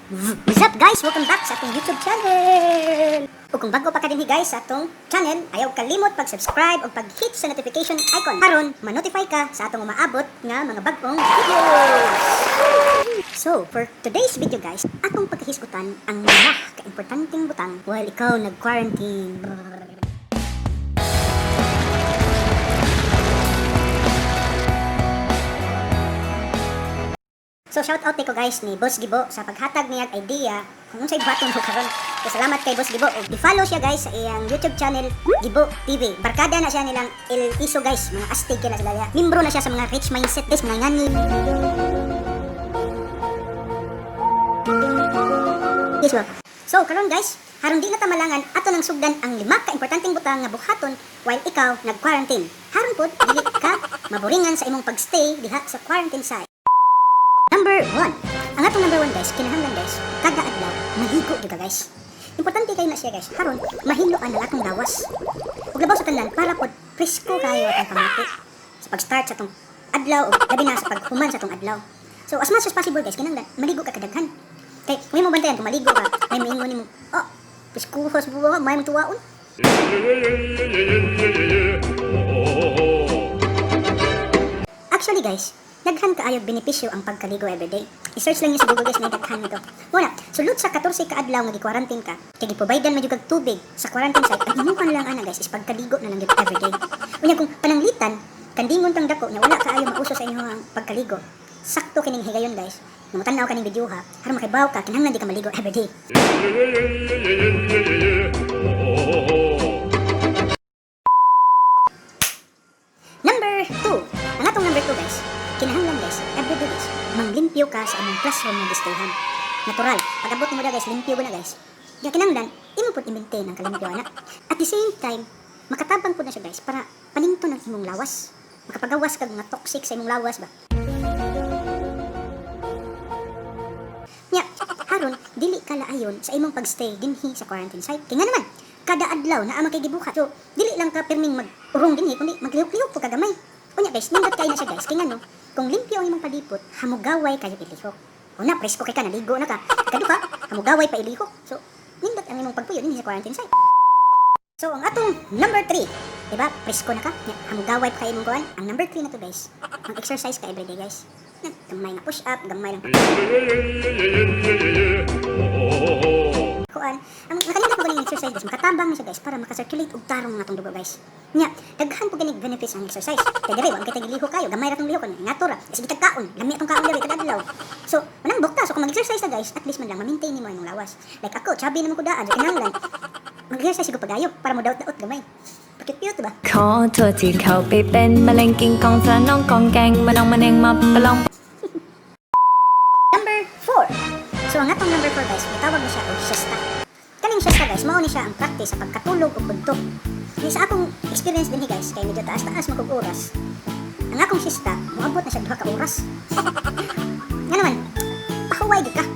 What's up guys? Welcome back sa atong YouTube channel! O kung bago pa ka din guys sa atong channel, ayaw kalimot pag-subscribe o pag-hit sa notification icon karon ma-notify ka sa atong umaabot nga mga bagong videos. So, for today's video guys, atong pagkahisgutan ang mga ka-importanteng butang while ikaw nag-quarantine. So shout out ko guys ni Boss Gibo sa paghatag niyang idea kung unsay buhaton mo karon. So salamat kay Boss Gibo. I-follow siya guys sa iyang YouTube channel Gibo TV. Barkada na siya nilang El Iso guys, mga astig na sila. Membro na siya sa mga rich mindset guys, mga ngani. Yes, so karon guys, haron di na tamalangan ato nang sugdan ang 5 ka importanteng butang nga buhaton while ikaw nag-quarantine. Haron pod dili ka maboringan sa imong pagstay diha sa quarantine site. Number 1. Ang atong number 1 guys, kinahanglan guys, kada adlaw maligo gyud ka guys. Importante kay na siya guys, karon mahiloan ang atong lawas. Ug labaw sa tanan para pod presko kayo atong pamati sa pag-start sa atong adlaw ug labi na sa paghuman sa atong adlaw. So as much as possible guys, kinahanglan maligo ka kadaghan. Kay kung mo bantayan kung maligo ka, may moingon nimo, oh, presko sa buwa, may tuwaon. Actually guys, daghan kaayo benepisyo ang pagkaligo everyday. I-search lang niyo sa Google guys, may daghan nito. Muna, sulod sa 14 ka adlaw nga gi-quarantine ka, kay giprovidean man jud kag tubig sa quarantine site, ang imukan lang ana guys is pagkaligo na lang gyud everyday. Unya kung pananglitan, kandingon tang dako nya wala kaayo mauso sa inyong pagkaligo. Sakto kining higayon guys. Nung tanaw kaning video ha, aron makibaw ka kinahanglan di ka maligo everyday. Number 2. Ang atong number 2 guys, kinahanglan guys, everyday guys, manglimpyo ka sa among classroom nga gistayhan. Natural, pag-abot mo na guys, limpyo na guys. Kaya kinahanglan, imo pud i-maintain ang kalimpyo ana. At the same time, makatabang pud na siya guys para panington ang imong lawas. Makapagawas kag mga toxic sa imong lawas ba. Nya, haron dili ka laayon sa imong pagstay dinhi sa quarantine site. Kaya nga naman, kada adlaw na amang kay gibuhat. So, dili lang ka pirming mag-urong dinhi kundi maglihok-lihok po kagamay. Unya guys, nindot kay na siya guys. Kaya no, kung limpyo ang imong palipot, hamugaway kayo ilihok. Una, presko kay ka, naligo na ka. Ikaduha, hamugaway pa ilihok. So, nindot ang imong pagpuyo din sa quarantine site. So, ang atong number 3, diba, presko na ka, hamugaway pa kayo imong kuhan. Ang number 3 na to guys, mag-exercise ka everyday guys. Gamay na push up, gamay lang kuan. Ang nakalimot mo ganing exercise guys, makatabang na siya guys para makasirculate og tarong nga atong dugo guys. Nya, daghan po ganing benefits ang exercise. Kay dire wa kay tagiliho kayo, gamay ra tong liho kon natura. Sige tag kaon, lami atong kaon diri kada adlaw. So, manang bukta so kung mag-exercise ta guys, at least man lang ma-maintain nimo imong lawas. Like ako, chubby naman ko daan, kinahanglan. Mag-exercise ko pagayo para mo daot-daot gamay. Cute ba? ขอโทษที่เขาไปเป็นมะเร็งกินกองสะน้องกองแกงมาน้องมาเนงมาปะลอง Number 4. So ang atong number 4 guys, itawag na siya og siesta. Kaning siesta guys, mao ni siya ang practice sa pagkatulog ug buntok. Kaya sa akong experience din guys, kay medyo taas-taas magug oras. Ang akong siesta, moabot na siya 2 ka oras. Nga naman, pahuway gid ka.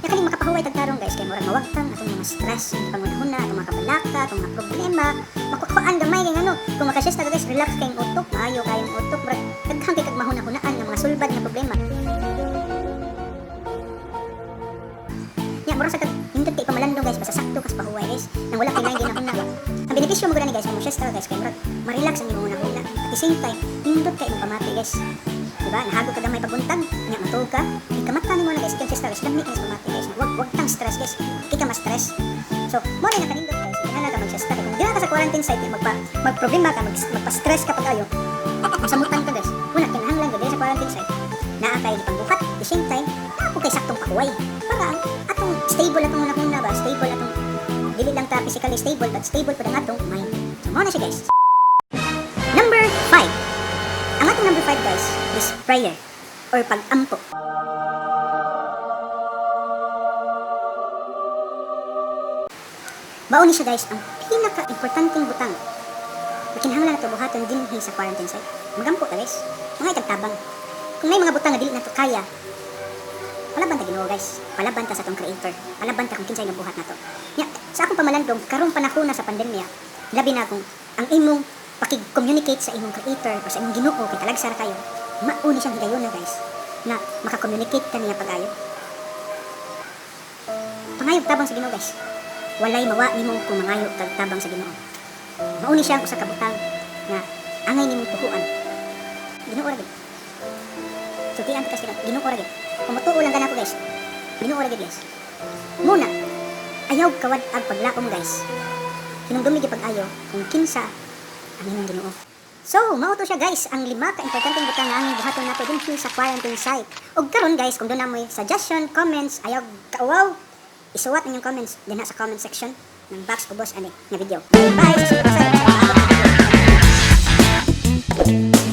Ya kaning makapahuway tagtarong guys, kay murag mawagtang atong mga stress, pangunahuna, atong mga kabalaka, atong mga problema, makukuan gamay kay ano. Kung makasiesta ka guys, relax kayong utok, maayo kayong utok, murag daghang kay kag mahuna-hunaan nga mga sulbad nga problema. Mura sa hindot kay pamalandong guys, basta sakto kas pahuway guys, nang wala kay nay ginahuna ba. Ang benepisyo mo gani guys, kung siesta guys, kay murag ma-relax ang imong una. At the same time, hindot kay imong pamati guys. Diba? Nahago ka gamay paguntag, nya matulog ka, ikamata nimo na guys, kay siesta guys, dami ka sa pamati guys. Wag tang stress guys. Di ka ma-stress. So, mo na kanindot guys, kinahanglan ka mag-siesta. Kung di na ka sa quarantine site, magproblema ka, magpa-stress ka pag ayo. Masamutan ka guys. Una kinahanglan ka sa quarantine site. Naa kay pangbuhat, at the same time, ako kay saktong pahuway. Para ang atong stable atong una ba, stable atong dili lang ta physically stable but stable pud ang atong mind. So mo na siya guys. Number 5. Ang atong number 5 guys is prayer or pag-ampo. Baon ni siya guys ang pinaka-importanteng butang na kinahanglan nato buhaton dinhi sa quarantine site. Magampo ta guys. Mga itagtabang. Kung may mga butang na dili nato kaya, palaban ta Ginoo guys. Palaban ta sa atong creator. Palaban ta kung kinsay nga buhat nato. Nya, sa akong pamalandong karong panahon na sa pandemya, labi na kung ang imong pakig-communicate sa imong creator o sa imong Ginoo kay talagsar kayo, mao ni siyang higayon na guys na maka-communicate ka niya pag-ayo. pangayog tabang sa Ginoo guys. Walay mawa nimo kung mangayog kag tabang sa Ginoo. Mauni siya ang usa ka butang nga angay nimong tuhuan. Ginoo ra gid. Sutian ka sila, Ginoo ra gid. Kung matuo lang ganako guys. Ginoo ra gid guys. Muna, ayaw kawad ag paglaom guys. Hinumdumi gyud pag-ayo kung kinsa ang imong Ginoo. So, mao to siya guys, ang 5 ka importanteng butang nga aming buhaton nato dinhi sa quarantine site. Og karon guys, kung doon na mo'y suggestion, comments, ayaw kauaw, isuwat ninyong comments din sa comment section ng box ko boss ani nga video. Bye! Sa susunod na